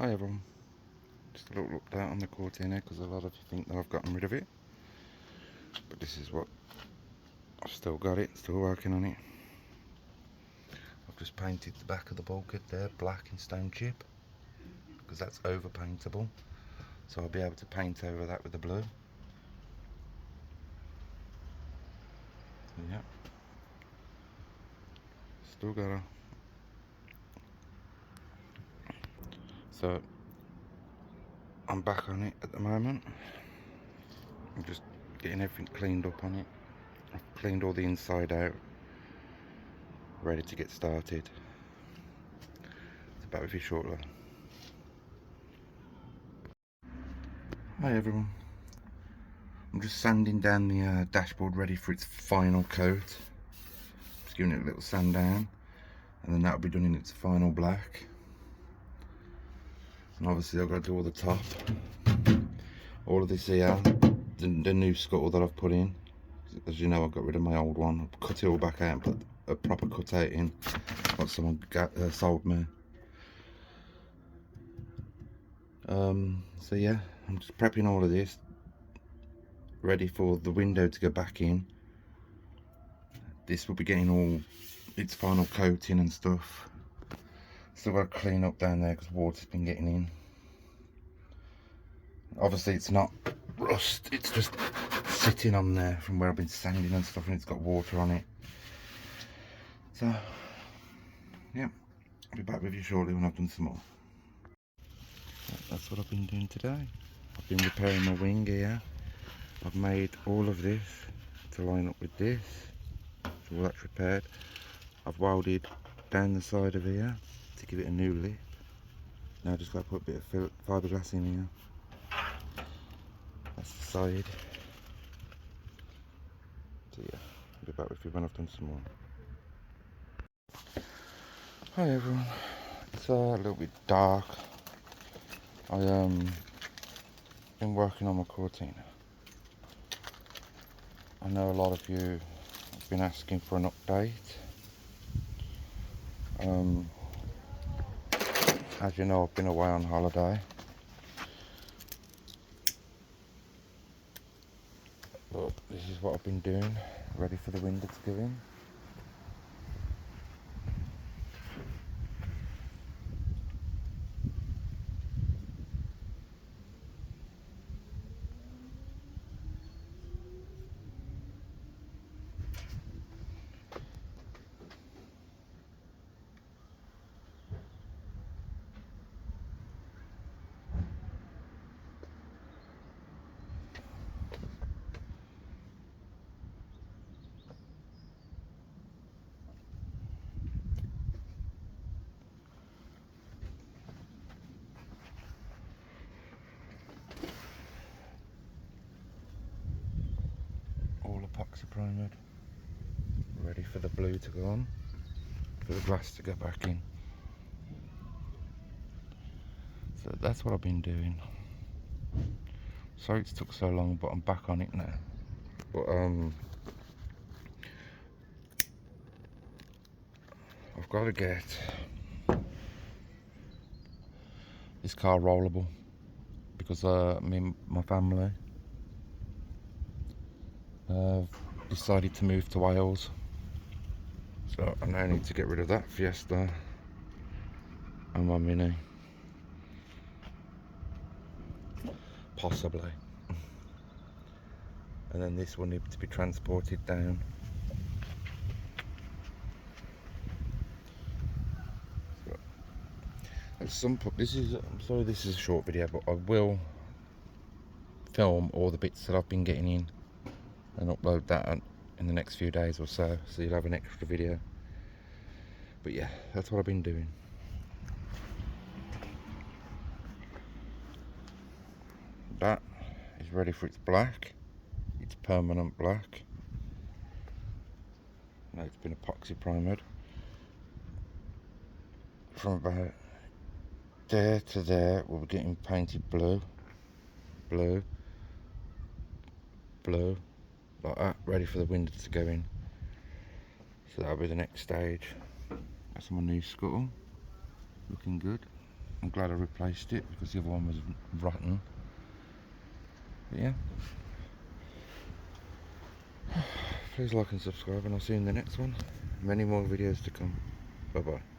Hi everyone, just a little update on the Cortina because a lot of you think that I've gotten rid of it, but this is what I've still got it, still working on it. I've just painted the back of the bulkhead there black in stone chip because that's over paintable, so I'll be able to paint over that with the blue. Yeah, still got her. So I'm back on it at the moment. I'm just getting everything cleaned up on it. I've cleaned all the inside out, ready to get started. It's back with you shortly. Hi everyone, I'm just sanding down the dashboard ready for its final coat. Just giving it a little sand down, and then that'll be done in its final black. And obviously I've got to do all the top, all of this here, the new scuttle that I've put in. As you know, I got rid of my old one. I cut it all back out and put a proper cutout in, what someone sold me. So yeah, I'm just prepping all of this, ready for the window to go back in. This will be getting all its final coating and stuff. Still got to clean up down there because water's been getting in. Obviously it's not rust, it's just sitting on there from where I've been sanding and stuff, and it's got water on it. So yeah, I'll be back with you shortly when I've done some more. That's what I've been doing today. I've been repairing my wing here. I've made all of this to line up with this, so all that's repaired. I've welded down the side of here to give it a new lip. Now I just got to put a bit of fiberglass in here. That's the side. So yeah, I'll be back with you when I've done some more. Hi everyone, it's a little bit dark. I been working on my Cortina. I know a lot of you have been asking for an update. As you know, I've been away on holiday. But this is what I've been doing, ready for the window to go in. All epoxy primed, ready for the blue to go on, for the glass to go back in. So that's what I've been doing. Sorry it's took so long, but I'm back on it now. But I've got to get this car rollable because me and my family decided to move to Wales, so I now need to get rid of that Fiesta and my Mini, possibly, and then this will need to be transported down. So, at some point, I'm sorry this is a short video, but I will film all the bits that I've been getting in and upload that in the next few days or so, so you'll have an extra video. But yeah, that's what I've been doing. That is ready for its black. It's permanent black. Now it's been epoxy primed. From about there to there, we'll be getting painted blue, blue, blue, like that, ready for the window to go in. So that'll be the next stage. That's my new scuttle, looking good. I'm glad I replaced it because the other one was rotten. But yeah, please like and subscribe, and I'll see you in the next one. Many more videos to come. Bye bye.